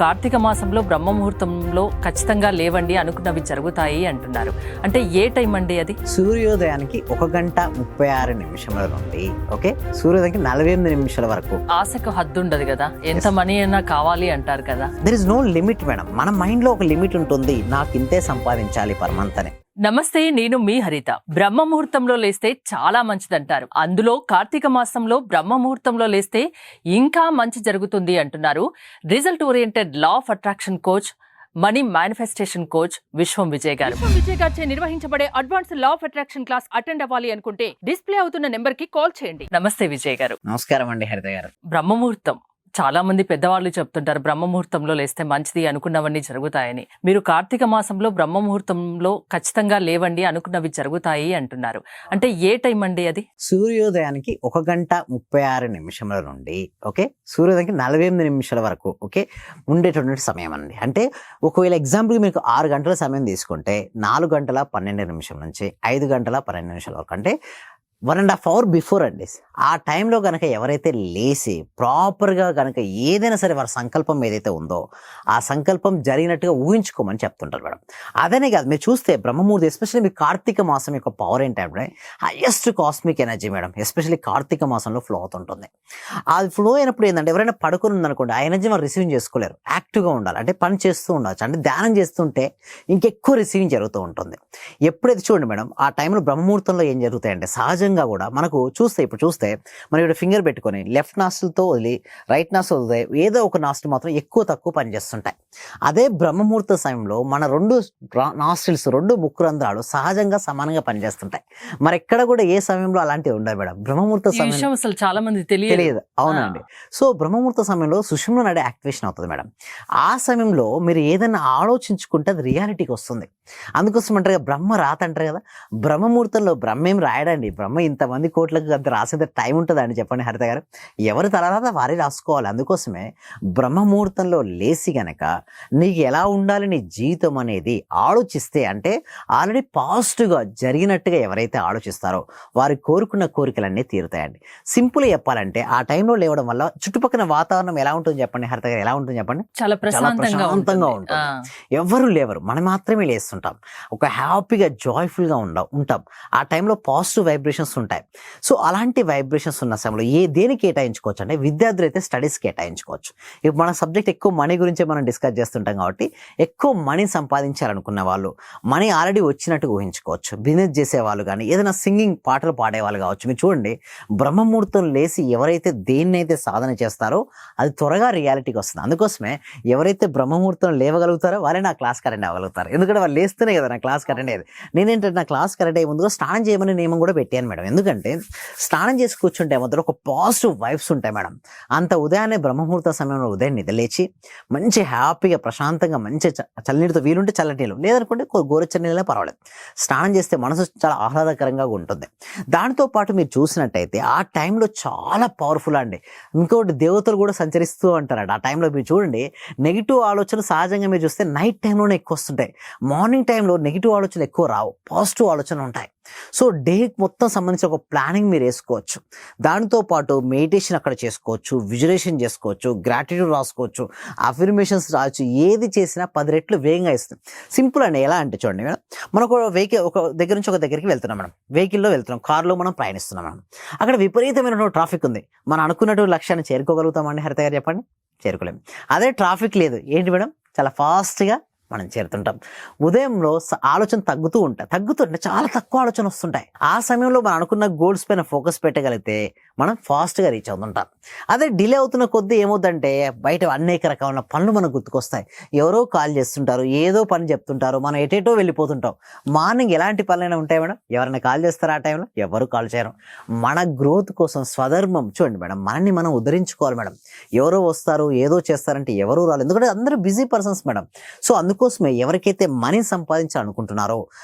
కార్తీక మాసంలో బ్రహ్మ ముహూర్తంలో ఖచ్చితంగా లేవండి అనుకున్నవి జరుగుతాయి అంటున్నారు. అంటే ఏ టైం అండి అది? సూర్యోదయానికి 1:36 నుండి సూర్యోదయానికి 48 నిమిషాల వరకు. ఆశకు హద్దు ఉండదు కదా, ఎంత మనీ అయినా కావాలి అంటారు కదా. There is no limit madam. మన మైండ్ లో ఒక లిమిట్ ఉంటుంది, నాకు ఇంతే సంపాదించాలి పర్ మంత్ అని. నమస్తే, నేను మీ హరిత. బ్రహ్మ ముహూర్తంలో లేస్తే చాలా మంచిదంటారు. అందులో కార్తీక మాసంలో బ్రహ్మ ముహూర్తంలో లేస్తే ఇంకా మంచి జరుగుతుంది అంటున్నారు result oriented law of attraction coach, money manifestation coach విశ్వం విజయ్ గారు. విశ్వం విజయ్ గారిచే నిర్వహించబడే advance law of attraction class attend అవ్వాలి అనుకుంటే డిస్ప్లే అవుతున్న నెంబర్ కి కాల్ చేయండి. నమస్తే విజయ్ గారు. నమస్కారం అండి హరిత గారు. బ్రహ్మ ముహూర్తం చాలా మంది పెద్దవాళ్ళు చెప్తుంటారు, బ్రహ్మ ముహూర్తంలో లేస్తే మంచిది, అనుకున్నవన్నీ జరుగుతాయని. మీరు కార్తీక మాసంలో బ్రహ్మ ముహూర్తంలో ఖచ్చితంగా లేవండి అనుకున్నవి జరుగుతాయి అంటున్నారు. అంటే ఏ టైం అండి అది? సూర్యోదయానికి 1:36 నుండి సూర్యోదయానికి 48 నిమిషాల వరకు ఉండేటటువంటి సమయం అండి. అంటే ఒకవేళ ఎగ్జాంపుల్ మీకు 6 గంటల సమయం తీసుకుంటే 4 గంటల 12 నిమిషం నుంచి 5 గంటల 12 నిమిషాల వరకు, అంటే 1.5 hours బిఫోర్ అండి. ఆ టైంలో కనుక ఎవరైతే లేచి ప్రాపర్గా కనుక ఏదైనా సరే వారి సంకల్పం ఏదైతే ఉందో ఆ సంకల్పం జరిగినట్టుగా ఊహించుకోమని చెప్తుంటారు మేడం. అదనే కాదు, మీరు చూస్తే బ్రహ్మముహూర్తం ఎస్పెషల్లీ మీ కార్తీక మాసం యొక్క పవర్ ఏంటంటే highest cosmic energy madam. Especially Karthika మాసంలో ఫ్లో అవుతుంటుంది. అది ఫ్లో అయినప్పుడు ఏంటంటే ఎవరైనా పడుకుని ఉందనుకోండి, ఆ ఎనర్జీ మనం రిసీవ్ చేసుకోలేరు. యాక్టివ్గా ఉండాలి, అంటే పని చేస్తూ ఉండవచ్చు, అంటే ధ్యానం చేస్తుంటే ఇంకెక్కువ రిసీవింగ్ జరుగుతూ ఉంటుంది. ఎప్పుడైతే చూడండి మేడం, ఆ టైంలో బ్రహ్మముహూర్తంలో ఏం జరుగుతాయంటే సహజంగా కూడా మనకు ఇప్పుడు చూస్తే మనం ఇక్కడ ఫింగర్ పెట్టుకొని లెఫ్ట్ నాస్ట్రిల్తో వదిలి రైట్ నాస్ట్రిల్ వదిలే ఏదో ఒక నాస్ట్రిల్ మాత్రం ఎక్కువ తక్కువ పనిచేస్తుంటాయి. అదే బ్రహ్మముహూర్త సమయంలో మన రెండు నాస్ట్రిల్స్, రెండు ముక్కు రంధ్రాలు సహజంగా సమానంగా పనిచేస్తుంటాయి. మరి ఎక్కడ కూడా ఏ సమయంలో అలాంటివి ఉండదు మేడం. బ్రహ్మముహూర్త సమయం అసలు చాలా మంది తెలియదు. అవునండి. సో బ్రహ్మముహూర్త సమయంలో సుషుమ్న నాడి యాక్టివేషన్ అవుతుంది మేడం. ఆ సమయంలో మీరు ఏదైనా ఆలోచించుకుంటే అది రియాలిటీకి వస్తుంది. అందుకోసం అంటారు కదా, బ్రహ్మ రాత అంటారు కదా. బ్రహ్మముహూర్తంలో బ్రహ్మ ఏం రాయడండి. బ్రహ్మ ఇంతమంది కోట్లకు అంత రాసేంత టైం ఉంటుందండి చెప్పండి హరిత గారు. ఎవరి తలరాత వారే రాసుకోవాలి. అందుకోసమే బ్రహ్మముహూర్తంలో లేచి గనక నీకు ఎలా ఉండాలి నీ జీవితం అనేది ఆలోచిస్తే, అంటే ఆల్రెడీ పాజిటివ్గా జరిగినట్టుగా ఎవరైతే ఆలోచిస్తారో వారి కోరుకున్న కోరికలన్నీ తీరుతాయండి. సింపుల్గా చెప్పాలంటే ఆ టైంలో లేవడం వల్ల చుట్టుపక్కల వాతావరణం ఎలా ఉంటుంది చెప్పండి హరిత గారు, ఎలా ఉంటుంది చెప్పండి? చాలా ప్రశాంతంగా ఉంటుంది. ఎవరు లేవరు, మనం మాత్రమే లేస్తుంటాం. ఒక హ్యాపీగా జాయ్ఫుల్గా ఉంటాం. ఆ టైంలో పాజిటివ్ వైబ్రేషన్స్ ఉంటాయి. సో అలాంటి వైబ్రేషన్స్ ఉన్న సమయంలో దేనికి కేటాయించుకోవచ్చు అంటే విద్యార్థులు అయితే స్టడీస్ కేటాయించుకోవచ్చు. ఇప్పుడు మన సబ్జెక్ట్ ఎక్కువ మనీ గురించే మనం డిస్కస్ చేస్తుంటాం కాబట్టి ఎక్కువ మనీ సంపాదించాలనుకున్న వాళ్ళు మనీ ఆల్రెడీ వచ్చినట్టు ఊహించుకోవచ్చు. బిజినెస్ చేసేవాళ్ళు కానీ ఏదైనా సింగింగ్ పాటలు పాడేవాళ్ళు కావచ్చు. మీరు చూడండి, బ్రహ్మముహూర్తం లేచి ఎవరైతే దేన్నైతే సాధన చేస్తారో అది త్వరగా రియాలిటీకి వస్తుంది. అందుకోసమే ఎవరైతే బ్రహ్మముహూర్తం లేవగలుగుతారో వాళ్ళే నా క్లాస్కి అటెండ్ అవ్వగలుగుతారు. ఎందుకంటే వాళ్ళు లేస్తేనే కదా నా క్లాస్కి అటెండ్ అయ్యేది. నేనేంటంటే నా క్లాస్కి అటెండ్ అయ్యే ముందుగా స్నానం చేయమని నియమం కూడా పెట్టాను మేడం. ఎందుకంటే స్నానం చేసి కూర్చుంటే మొదలు ఒక పాజిటివ్ వైబ్స్ ఉంటాయి మేడం. అంత ఉదయాన్నే బ్రహ్మముహూర్త సమయంలో ఉదయం నిద్రలేచి మంచి హ్యాపీగా ప్రశాంతంగా మంచి చల్లనీటితో, వీలుంటే చల్లటి నీళ్ళు, లేదనుకుంటే గోరుచ్చని నీళ్ళే పర్వాలేదు, స్నానం చేస్తే మనసు చాలా ఆహ్లాదకరంగా ఉంటుంది. దాంతో పాటు మీరు చూసినట్టయితే ఆ టైంలో చాలా పవర్ఫుల్ అండి. ఇంకోటి దేవతలు కూడా సంచరిస్తూ ఉంటారంట ఆ టైంలో. మీరు చూడండి, నెగిటివ్ ఆలోచనలు సహజంగా మీరు చూస్తే నైట్ టైంలోనే ఎక్కువ వస్తుంటాయి. మార్నింగ్ టైంలో నెగిటివ్ ఆలోచనలు ఎక్కువ రావు, పాజిటివ్ ఆలోచనలు ఉంటాయి. సో డే మొత్తం సంబంధించి ఒక ప్లానింగ్ మీరు వేసుకోవచ్చు. దానితో పాటు మెడిటేషన్ అక్కడ చేసుకోవచ్చు, విజువలైజేషన్ చేసుకోవచ్చు, గ్రాటిట్యూడ్ రాసుకోవచ్చు, అఫర్మేషన్స్ రావచ్చు. ఏది చేసినా 10 రెట్లు వేగంగా ఇస్తుంది. సింపుల్ అండి. ఎలా అంటే చూడండి మేడం, మనం ఒక దగ్గర నుంచి ఒక దగ్గరికి వెళ్తున్నాం మేడం. వెహికల్లో వెళ్తున్నాం, కార్లో మనం ప్రయాణిస్తున్నాం మేడం. అక్కడ విపరీతమైన ట్రాఫిక్ ఉంది. మనం అనుకున్నటువంటి లక్ష్యాన్ని చేరుకోగలుగుతామండి హరిత గారు, చెప్పండి? చేరుకోలేము. అదే ట్రాఫిక్ లేదు, ఏంటి మేడం, చాలా ఫాస్ట్గా మనం చేరుతుంటాం. ఉదయంలో ఆలోచన తగ్గుతుంటే చాలా తక్కువ ఆలోచన వస్తుంటాయి. ఆ సమయంలో మనం అనుకున్న గోల్స్ పైన ఫోకస్ పెట్టగలిగితే మనం ఫాస్ట్గా రీచ్ అవుతుంటాం. అదే డిలే అవుతున్న కొద్దీ ఏమవుతుందంటే బయట అనేక రకమైన పనులు మనకు గుర్తుకొస్తాయి. ఎవరో కాల్ చేస్తుంటారు, ఏదో పని చెప్తుంటారు, మనం ఎటేటో వెళ్ళిపోతుంటాం. మార్నింగ్ ఎలాంటి పనులైనా ఉంటాయి మేడం, ఎవరైనా కాల్ చేస్తారా? ఆ టైంలో ఎవరు కాల్ చేయరు. మన గ్రోత్ కోసం స్వధర్మం చూడండి మేడం, మనల్ని మనం ఉద్ధరించుకోవాలి మేడం. ఎవరో వస్తారు ఏదో చేస్తారంటే ఎవరూ రాలేదు, ఎందుకంటే అందరూ బిజీ పర్సన్స్ మేడం. సో అందుకోసం అందుకోసమే ఎవరికైతే మనీ సంపాదించాలనుకుంటున్నారో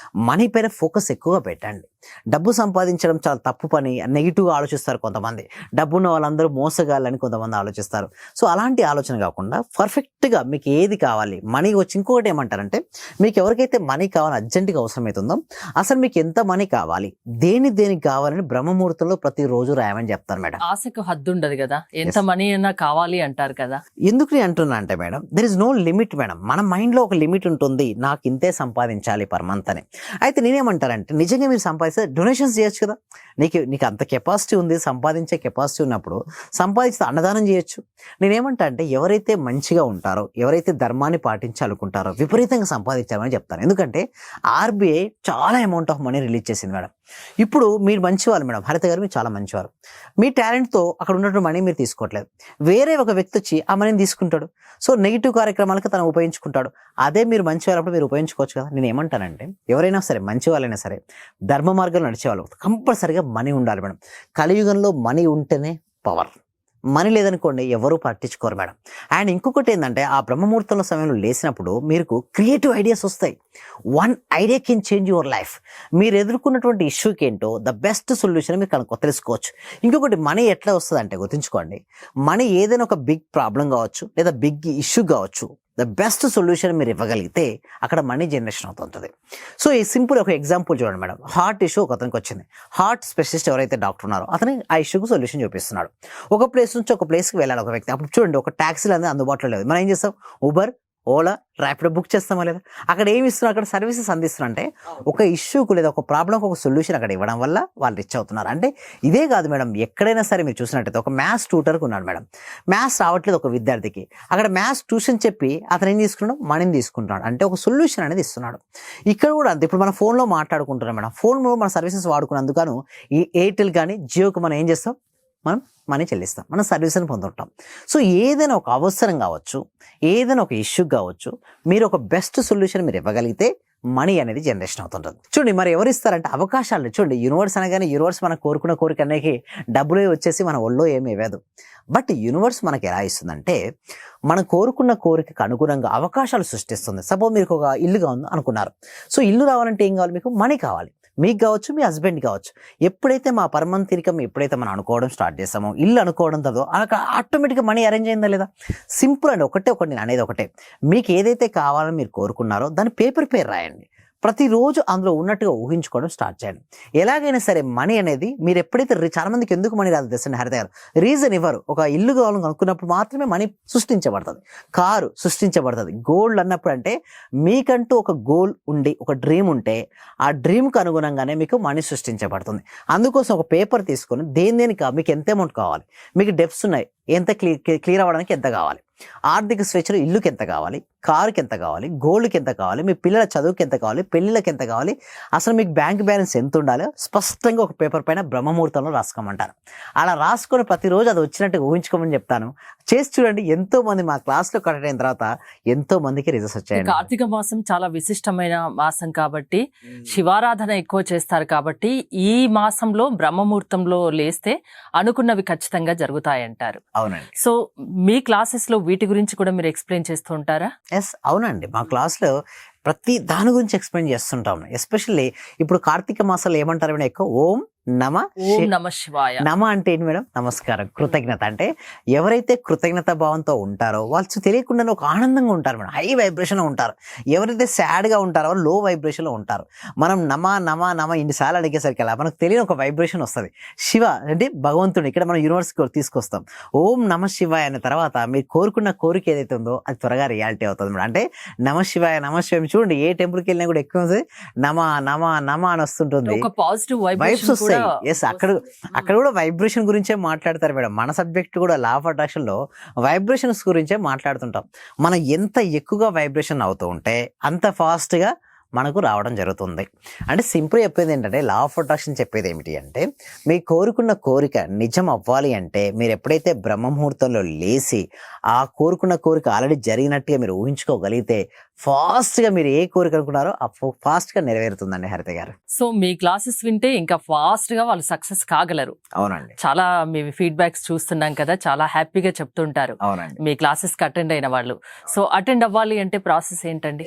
మనీ పైన ఫోకస్ ఎక్కువగా పెట్టండి. డబ్బు సంపాదించడం చాలా తప్పు పని, నెగిటివ్గా ఆలోచిస్తారు కొంతమంది. డబ్బు ఉన్న వాళ్ళందరూ మోసగాళ్ళని కొంతమంది ఆలోచిస్తారు. సో అలాంటి ఆలోచన కాకుండా పర్ఫెక్ట్గా మీకు ఏది కావాలి, మనీ వచ్చి ఇంకొకటి ఏమంటారంటే, మీకు ఎవరికైతే మనీ కావాలి అర్జెంటుగా అవసరమవుతుందో అసలు మీకు ఎంత మనీ కావాలి, దేనికి కావాలని బ్రహ్మముహూర్తంలో ప్రతిరోజు రాయమని చెప్తారు మేడం. ఆశకు హద్దు ఉండదు కదా, ఎంత మనీ అయినా కావాలి అంటారు కదా. ఎందుకు నేను అంటున్నా అంటే madam, there is no limit madam. మన మైండ్లో ఒక లిమిట్ ఉంటుంది, నాకు ఇంతే సంపాదించాలి పర్ మంత్ అని. అయితే నేనేమంటారంటే, నిజంగా మీరు సంపాదిస్తే డొనేషన్స్ చేయొచ్చు కదా. నీకు అంత కెపాసిటీ ఉంది, సంపాదించే కెపాసిటీ ఉన్నప్పుడు సంపాదిస్తే అన్నదానం చేయొచ్చు. నేనేమంటా అంటే, ఎవరైతే మంచిగా ఉంటారో, ఎవరైతే ధర్మాన్ని పాటించాలనుకుంటారో విపరీతంగా సంపాదించాలని చెప్తాను. ఎందుకంటే ఆర్బీఐ చాలా అమౌంట్ ఆఫ్ మనీ రిలీజ్ చేసింది మేడం. ఇప్పుడు మీరు మంచివాళ్ళు మేడం, హరిత గారు మీరు చాలా మంచివారు. మీ టాలెంట్తో అక్కడ ఉన్నటువంటి మనీ మీరు తీసుకోవట్లేదు, వేరే ఒక వ్యక్తి వచ్చి ఆ మనీని తీసుకుంటాడు. సో నెగిటివ్ కార్యక్రమాలకు తను ఉపయోగించుకుంటాడు. అదే మీరు మంచి వాళ్ళప్పుడు మీరు ఉపయోగించుకోవచ్చు కదా. నేను ఏమంటానంటే, ఎవరైనా సరే మంచి వాళ్ళైనా సరే ధర్మ మార్గంలో నడిచేవాళ్ళు కంపల్సరీగా మనీ ఉండాలి మేడం. కలియుగంలో మనీ ఉంటేనే పవర్. మనీ లేదనుకోండి ఎవరు పట్టించుకోరు మేడం. అండ్ ఇంకొకటి ఏంటంటే, ఆ బ్రహ్మముహూర్తంలో సమయంలో లేచినప్పుడు మీకు క్రియేటివ్ ఐడియాస్ వస్తాయి. One idea can change your life. మీరు ఎదుర్కొన్నటువంటి ఇష్యూకి ఏంటో ద బెస్ట్ సొల్యూషన్ మీరు తెలుసుకోవచ్చు. ఇంకొకటి, మనీ ఎట్లా వస్తుంది అంటే గుర్తుంచుకోండి, మనీ ఏదైనా ఒక బిగ్ ప్రాబ్లం కావచ్చు లేదా బిగ్ ఇష్యూ కావచ్చు, ద బెస్ట్ సొల్యూషన్ మీరు ఇవ్వగలిగితే అక్కడ మనీ జనరేషన్ అవుతుంటుంది. సో ఈ సింపుల్ ఒక ఎగ్జాంపుల్ చూడండి మేడం. హార్ట్ ఇష్యూ ఒక అతనికి వచ్చింది. హార్ట్ స్పెషలిస్ట్ ఎవరైతే డాక్టర్ ఉన్నారో అతని ఆ ఇష్యూకి సొల్యూషన్ చూపిస్తున్నాడు. ఒక ప్లేస్ నుంచి ఒక ప్లేస్కి వెళ్ళాలి ఒక వ్యక్తి. అప్పుడు చూడండి, ఒక ట్యాక్సీలు అనేది అందుబాటులో లేదు. మనం ఏం చేస్తాం, ఊబర్, ఓలా, ర్యాపిడో బుక్ చేస్తామా లేదా? అక్కడ ఏమి ఇస్తున్నారు, అక్కడ సర్వీసెస్ అందిస్తున్నారు. అంటే ఒక ఇష్యూకు లేదా ఒక ప్రాబ్లంకి ఒక సొల్యూషన్ అక్కడ ఇవ్వడం వల్ల వాళ్ళు రిచ్ అవుతున్నారు. అంటే ఇదే కాదు మేడం, ఎక్కడైనా సరే మీరు చూసినట్టయితే ఒక మ్యాథ్స్ ట్యూటర్కి ఉన్నాడు మేడం. మ్యాథ్స్ రావట్లేదు ఒక విద్యార్థికి, అక్కడ మ్యాథ్స్ ట్యూషన్ చెప్పి అతను ఏం తీసుకున్నాడు, మనీని తీసుకుంటున్నాడు. అంటే ఒక సొల్యూషన్ అనేది ఇస్తున్నాడు. ఇక్కడ కూడా అంతే. ఇప్పుడు మన ఫోన్లో మాట్లాడుకుంటున్నాం మేడం, ఫోన్లో మన సర్వీసెస్ వాడుకున్నందుకు ఈ ఎయిర్టెల్ కానీ జియోకి మనం ఏం చేస్తాం, మనం మనీ చెల్లిస్తాం, మనం సర్వీస్ని పొందుంటాం. సో ఏదైనా ఒక అవసరం కావచ్చు, ఏదైనా ఒక ఇష్యూ కావచ్చు, మీరు ఒక బెస్ట్ సొల్యూషన్ మీరు ఇవ్వగలిగితే మనీ అనేది జనరేషన్ అవుతుంటుంది. చూడండి, మరి ఎవరు ఇస్తారంటే అవకాశాలు. చూడండి, యూనివర్స్ అనగానే యూనివర్స్ మనం కోరుకున్న కోరిక అనేది డబ్బులు వచ్చేసి మన ఒళ్ళో ఏమీ ఇవ్వదు. బట్ యూనివర్స్ మనకి ఎలా ఇస్తుందంటే, మనం కోరుకున్న కోరికకు అనుగుణంగా అవకాశాలు సృష్టిస్తుంది. సపోజ్ మీకు ఒక ఇల్లు కావాలి అనుకున్నారు. సో ఇల్లు రావాలంటే ఏం కావాలి, మీకు మనీ కావాలి. మీకు కావచ్చు, మీ హస్బెండ్ కావచ్చు. ఎప్పుడైతే మా పరమంత తీరికం ఎప్పుడైతే మనం అనుకోవడం స్టార్ట్ చేస్తామో, ఇల్లు అనుకోవడం తర్వాత అక్కడ ఆటోమేటిక్గా మనీ అరేంజ్ అయిందా లేదా? సింపుల్ అండి. ఒకటి నేను అనేది ఒకటే, మీకు ఏదైతే కావాలని మీరు కోరుకున్నారో దాని పేరు రాయండి. ప్రతిరోజు అందులో ఉన్నట్టుగా ఊహించుకోవడం స్టార్ట్ చేయండి. ఎలాగైనా సరే మనీ అనేది మీరు ఎప్పుడైతే చాలా మందికి ఎందుకు మనీ రాదు తెలుసండి హరిత గారు, రీజన్ ఇవ్వరు. ఒక ఇల్లు కావాలని అనుకున్నప్పుడు మాత్రమే మనీ సృష్టించబడుతుంది, కారు సృష్టించబడుతుంది, గోల్డ్ అన్నప్పుడు అంటే మీకంటూ ఒక గోల్ ఉండి ఒక డ్రీమ్ ఉంటే ఆ డ్రీమ్కి అనుగుణంగానే మీకు మనీ సృష్టించబడుతుంది. అందుకోసం ఒక పేపర్ తీసుకొని దేనికి మీకు ఎంత అమౌంట్ కావాలి, మీకు డెప్స్ ఉన్నాయి, ఎంత క్లియర్ అవ్వడానికి ఎంత కావాలి, ఆర్థిక స్వేచ్ఛలో ఇల్లుకి ఎంత కావాలి, కారుకి ఎంత కావాలి, గోల్డ్కి ఎంత కావాలి, మీ పిల్లల చదువుకి ఎంత కావాలి, పెళ్ళిళ్ళకి ఎంత కావాలి, అసలు మీకు బ్యాంక్ బ్యాలెన్స్ ఎంత ఉండాలో స్పష్టంగా ఒక పేపర్ పైన బ్రహ్మముహూర్తంలో రాసుకోమంటారు. అలా రాసుకొని ప్రతిరోజు అది వచ్చినట్టు ఊహించుకోమని చెప్తాను. చేసి చూడండి, ఎంతో మంది మా క్లాస్లో కనెక్ట్ అయిన తర్వాత ఎంతో మందికి రిజల్ట్స్ వచ్చాయి. కార్తీక మాసం చాలా విశిష్టమైన మాసం కాబట్టి, శివారాధన ఎక్కువ చేస్తారు కాబట్టి ఈ మాసంలో బ్రహ్మముహూర్తంలో లేస్తే అనుకున్నవి ఖచ్చితంగా జరుగుతాయంటారు. అవునండి. సో మీ క్లాసెస్ లో వీటి గురించి కూడా మీరు ఎక్స్ప్లెయిన్ చేస్తూ ఉంటారా? ఎస్, అవునండి. మా క్లాస్లో ప్రతి దాని గురించి ఎక్స్ప్లెయిన్ చేస్తుంటాం. ఎస్పెషల్లీ ఇప్పుడు కార్తీక మాసాలు ఏమంటారు ఎక్కువ, ఓం నమ శివాయ. నమ అంటే ఏంటి మేడం? నమస్కారం, కృతజ్ఞత. అంటే ఎవరైతే కృతజ్ఞత భావంతో ఉంటారో వాళ్ళు తెలియకుండానే ఒక ఆనందంగా ఉంటారు మేడం, హై వైబ్రేషన్లో ఉంటారు. ఎవరైతే సాడ్గా ఉంటారో వాళ్ళు లో వైబ్రేషన్లో ఉంటారు. మనం నమ నమ నమ ఇన్నిసార్లు అడిగేసరికి అలా మనకు తెలియని ఒక వైబ్రేషన్ వస్తుంది. శివ అంటే భగవంతుడు, ఇక్కడ మనం యూనివర్స్కి తీసుకొస్తాం. ఓం నమ శివాయ అనే తర్వాత మీరు కోరుకున్న కోరిక ఏదైతే ఉందో అది త్వరగా రియాలిటీ అవుతుంది మేడం. అంటే నమ శివాయ చూడండి, ఏ టెంపుల్కి వెళ్ళినా కూడా ఎక్కువ నమ నమ నమ అని వస్తుంటుంది, వైబ్స్ వస్తాయి. ఎస్, అక్కడ కూడా వైబ్రేషన్ గురించే మాట్లాడతారు మేడం. మన సబ్జెక్ట్ కూడా లా ఆఫ్ అట్రాక్షన్ లో వైబ్రేషన్స్ గురించే మాట్లాడుతుంటాం. మనం ఎంత ఎక్కువగా వైబ్రేషన్ అవుతూ ఉంటే అంత ఫాస్ట్ గా మనకు రావడం జరుగుతుంది. అంటే సింపుల్ చెప్పేది ఏంటంటే, లా ఆఫ్ అట్రాక్షన్ చెప్పేది ఏమిటి అంటే, మీరు కోరుకున్న కోరిక నిజం అవ్వాలి అంటే మీరు ఎప్పుడైతే బ్రహ్మముహూర్తంలో లేచి ఆ కోరుకున్న కోరిక ఆల్రెడీ జరిగినట్టుగా మీరు ఊహించుకోగలిగితే ఫాస్ట్ గా మీరు ఏ కోరిక అనుకున్నారో ఆ ఫాస్ట్ గా నెరవేరుతుందండి హరిత గారు. సో మీ క్లాసెస్ వింటే ఇంకా ఫాస్ట్ గా వాళ్ళు సక్సెస్ కాగలరు. అవునండి, చాలా మీ ఫీడ్బ్యాక్స్ చూస్తున్నాం కదా, చాలా హ్యాపీగా చెప్తుంటారు అవునండి. మీ క్లాసెస్ కి అటెండ్ అయిన వాళ్ళు. సో అటెండ్ అవ్వాలి అంటే ప్రాసెస్ ఏంటండి?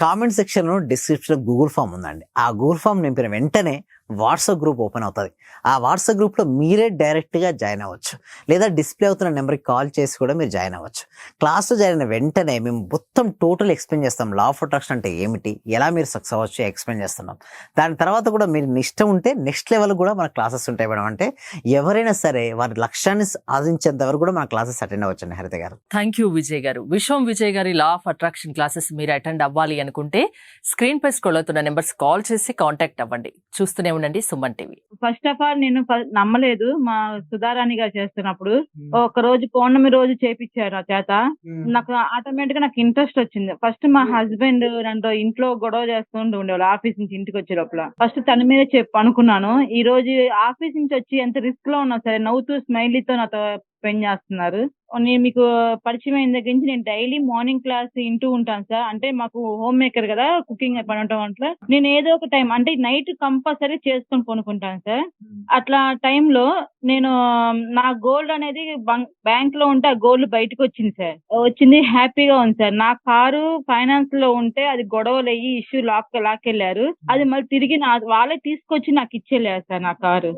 కామెంట్ సెక్షన్ లో డిస్క్రిప్షన్ లో గూగుల్ ఫామ్ ఉందండి. ఆ గూగుల్ ఫామ్ నింపిన వెంటనే వాట్సాప్ గ్రూప్ ఓపెన్ అవుతుంది. ఆ వాట్సాప్ గ్రూప్ లో మీరే డైరెక్ట్ గా జాయిన్ అవ్వచ్చు, లేదా డిస్ప్లే అవుతున్న నెంబర్కి కాల్ చేసి కూడా మీరు జాయిన్ అవ్వచ్చు. క్లాస్ జాయిన్ అయిన వెంటనే మేము మొత్తం టోటల్ ఎక్స్ప్లెయిన్ చేస్తాం. లా ఆఫ్ అట్రాక్షన్ అంటే ఏమిటి, ఎలా మీరు సక్సెస్ అవ్వచ్చు ఎక్స్ప్లెయిన్ చేస్తున్నాం. దాని తర్వాత కూడా మీరు ఇష్టం ఉంటే నెక్స్ట్ లెవెల్ కూడా మన క్లాసెస్ ఉంటాయి మేడం. అంటే ఎవరైనా సరే వారి లక్ష్యాన్ని సాధించేంత వరకు కూడా మన క్లాసెస్ అటెండ్ అవ్వచ్చండి హరిత గారు. థ్యాంక్ యూ విజయ్ గారు. విజయ్ గారి లా ఆఫ్ అట్రాక్షన్ క్లాసెస్ మీరు అటెండ్ అవ్వాలి అనుకుంటే స్క్రీన్ పై స్క్రోల్ అవుతున్న నెంబర్స్ కాల్ చేసి కాంటాక్ట్ అవ్వండి. చూస్తూనే ఉండండి Suman TV. First of all నేను నమ్మలేదు మా సుధారాణి గారు చేస్తున్నప్పుడు. ఒక రోజు పౌర్ణమి రోజు చేపించారు నా చేత. నాకు ఆటోమేటిక్ గా నాకు ఇంట్రెస్ట్ వచ్చింది. ఫస్ట్ మా హస్బెండ్ నన్ను ఇంట్లో గొడవ చేస్తూ ఉండేవాళ్ళు ఆఫీస్ నుంచి ఇంటికి వచ్చే లోపల. ఫస్ట్ తన మీద అనుకున్నాను. ఈ రోజు ఆఫీస్ నుంచి వచ్చి ఎంత రిస్క్ లో ఉన్నా సరే నవ్వుతూ స్మైలీతో నాతో స్పెండ్ చేస్తున్నారు. నేను మీకు పరిచయం అయిన దగ్గర నుంచి నేను డైలీ మార్నింగ్ క్లాస్ వింటూ ఉంటాను సార్. అంటే మాకు హోమ్ మేకర్ కదా, కుకింగ్ పని ఉండటం వల్ల నేను ఏదో ఒక టైం అంటే నైట్ కంపల్సరీ చేసుకొని కొనుక్కుంటాను సార్. అట్లా టైంలో నేను నా గోల్డ్ అనేది బ్యాంక్ లో ఉంటే ఆ గోల్డ్ బయటకు వచ్చింది సార్. వచ్చింది, హ్యాపీగా ఉంది సార్. నా కారు ఫైనాన్స్ లో ఉంటే అది గొడవలు అయ్యి ఇష్యూ లాక్కెళ్లారు. అది మళ్ళీ తిరిగి వాళ్ళే తీసుకొచ్చి నాకు ఇచ్చేలేరు సార్ నా కారు.